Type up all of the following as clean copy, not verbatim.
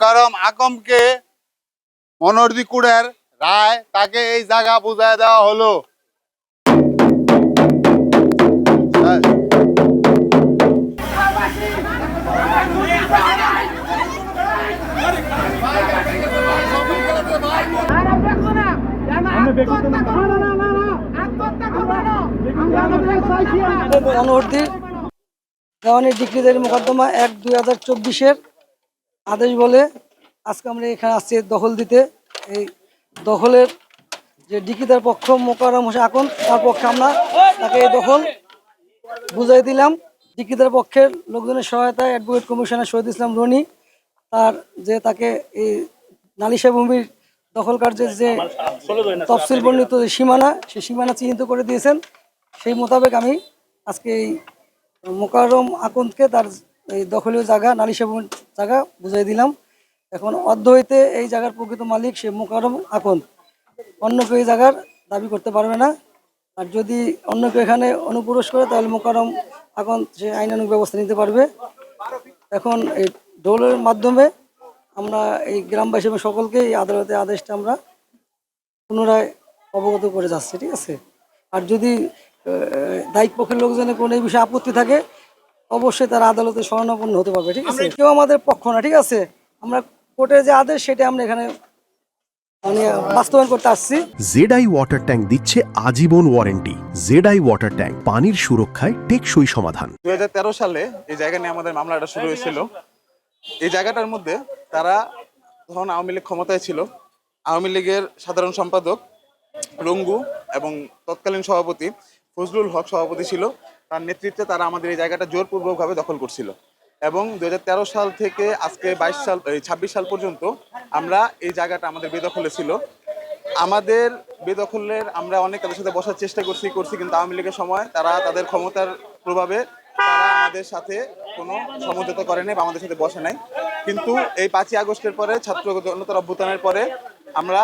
মোকাররম আকমকে মনোহরদীকুড়ের রায় তাকে এই জায়গা বুঝায় দেওয়া হলো। মনোহরদীর দেওয়ানি ডিক্রিদারি মোকদ্দমা ১/২০২৪ আদেশ বলে আজকে আমরা এখানে আসছি দখল দিতে। এই দখলের যে ডিক্রিদার পক্ষ মোকাররম হোসেন আকন, তার পক্ষে আমরা তাকে এই দখল বুঝাই দিলাম। ডিক্রিদার পক্ষের লোকজনের সহায়তায় অ্যাডভোকেট কমিশনার শহীদ ইসলাম রনি তাকে এই নালিশা ভূমির দখল কার্যের যে তফসিল বর্ণিত যে সীমানা, সেই সীমানা চিহ্নিত করে দিয়েছেন। সেই মোতাবেক আমি আজকে এই মোকাররম আকন্দকে তার এই দখলীয় জায়গা, নালিশা ভূমির জায়গা বুঝাই দিলাম। এখন অদ্য হইতে এই জায়গার প্রকৃত মালিক সে মোকাররম আকন্দ, অন্য কেউ এই জায়গার দাবি করতে পারবে না। আর যদি অন্য কেউ এখানে অনুপ্রবেশ করে তাহলে মোকাররম আকন্দ সে আইনানুগ ব্যবস্থা নিতে পারবে। এখন এই দৌলের মাধ্যমে আমরা এই গ্রামবাসী এবং সকলকে এই আদালতের আদেশটা আমরা পুনরায় অবগত করে যাচ্ছি, ঠিক আছে। আর যদি দায়িত্ব পক্ষের লোকজনের কোনো এই বিষয়ে আপত্তি থাকে অবশ্যই তারা আদালতে শরণাপন্ন হতে পারবে, ঠিক আছে। কেউ আমাদের পক্ষ না, ঠিক আছে। আমরা কোর্টের যে আদেশ সেটা আমরা এখানে মানে বাস্তবায়ন করতে আসছি। জেডআই ওয়াটার ট্যাঙ্ক দিচ্ছে আজীবন ওয়ারেন্টি। জেডআই ওয়াটার ট্যাঙ্ক, পানির সুরক্ষায় টেকসই সমাধান। ২০১৩ সালে এই জায়গা নিয়ে আমাদের মামলাটা শুরু হয়েছিল। এই জায়গাটার মধ্যে তারা তখন আওয়ামী লীগ ক্ষমতায় ছিল। আওয়ামী লীগের সাধারণ সম্পাদক রঙ্গু এবং তৎকালীন সভাপতি ফজলুল হক সভাপতি ছিল। তার নেতৃত্বে তারা আমাদের এই জায়গাটা জোরপূর্বকভাবে দখল করছিল এবং ২০১৩ সাল থেকে আজকে ২৬ সাল পর্যন্ত আমরা এই জায়গাটা আমাদের বেদখলে ছিল। আমাদের বেদখলের আমরা অনেক তাদের সাথে বসার চেষ্টা করছি কিন্তু আওয়ামী লীগের সময় তারা তাদের ক্ষমতার প্রভাবে তারা আমাদের সাথে কোনো সমঝোতা করে নাই বা আমাদের সাথে বসে নাই। কিন্তু এই ৫ই আগস্টের পরে ছাত্র জনতার অভ্যুত্থানের পরে আমরা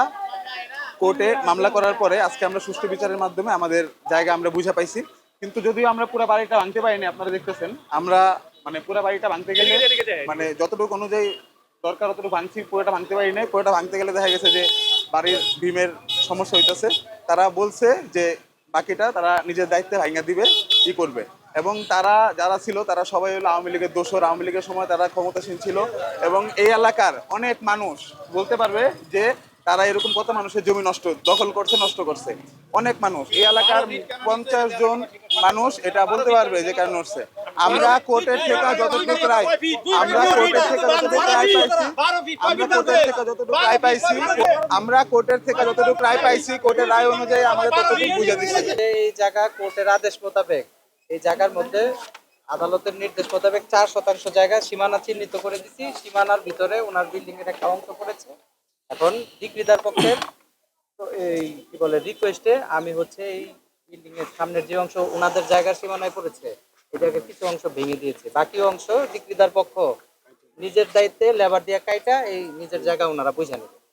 কোর্টে মামলা করার পরে আজকে আমরা সুষ্ঠু বিচারের মাধ্যমে আমাদের জায়গা আমরা বুঝে পাইছি। কিন্তু যদিও আমরা পুরো বাড়িটা ভাঙতে পারিনি, আপনারা দেখতেছেন আমরা মানে পুরো বাড়িটা ভাঙতে গেলে মানে যতটুকু অনুযায়ী দরকার অতটুকু ভাঙছি, পুরোটা ভাঙতে পারি নাই। পুরোটা ভাঙতে গেলে দেখা গেছে যে বাড়ির ভীমের সমস্যা হইতেছে। তারা বলছে যে বাকিটা তারা নিজের দায়িত্বে ভাঙা দিবে, করবে। এবং তারা যারা ছিল তারা সবাই হলো আওয়ামী লীগের দোসর। আওয়ামী লীগের সময় তারা ক্ষমতাসীন ছিল এবং এই এলাকার অনেক মানুষ বলতে পারবে যে তারা এরকম কত মানুষের জমি দখল করছে, নষ্ট করছে। অনেক মানুষ এই এলাকার 50 জন মানুষ এটা বলতে পারবে যে কেন নড়ছে। আমরা কোর্টের থেকে যতটুকু রায় পাইছি কোর্টের রায় অনুযায়ী আমাদের ততটুকু বুঝে দিচ্ছে। এই জায়গা কোর্টের আদেশ মোতাবেক এই জায়গার মধ্যে আদালতের নির্দেশ মোতাবেক 4% জায়গা সীমানা চিহ্নিত করে দিচ্ছি। সীমানার ভিতরে ওনার বিল্ডিং এর একটা অংশ পড়েছে। এখন ডিক্রিদার পক্ষের এই কি বলে রিকোয়েস্টে আমি হচ্ছে এই বিল্ডিং এর সামনের যে অংশ ওনাদের জায়গার সীমানায় পড়েছে এটাকে কিছু অংশ ভেঙে দিয়েছে। বাকি অংশ ডিক্রিদার পক্ষ নিজের দায়িত্বে লেবার দিয়ে কাইটা এই নিজের জায়গা ওনারা বুঝে নেবে।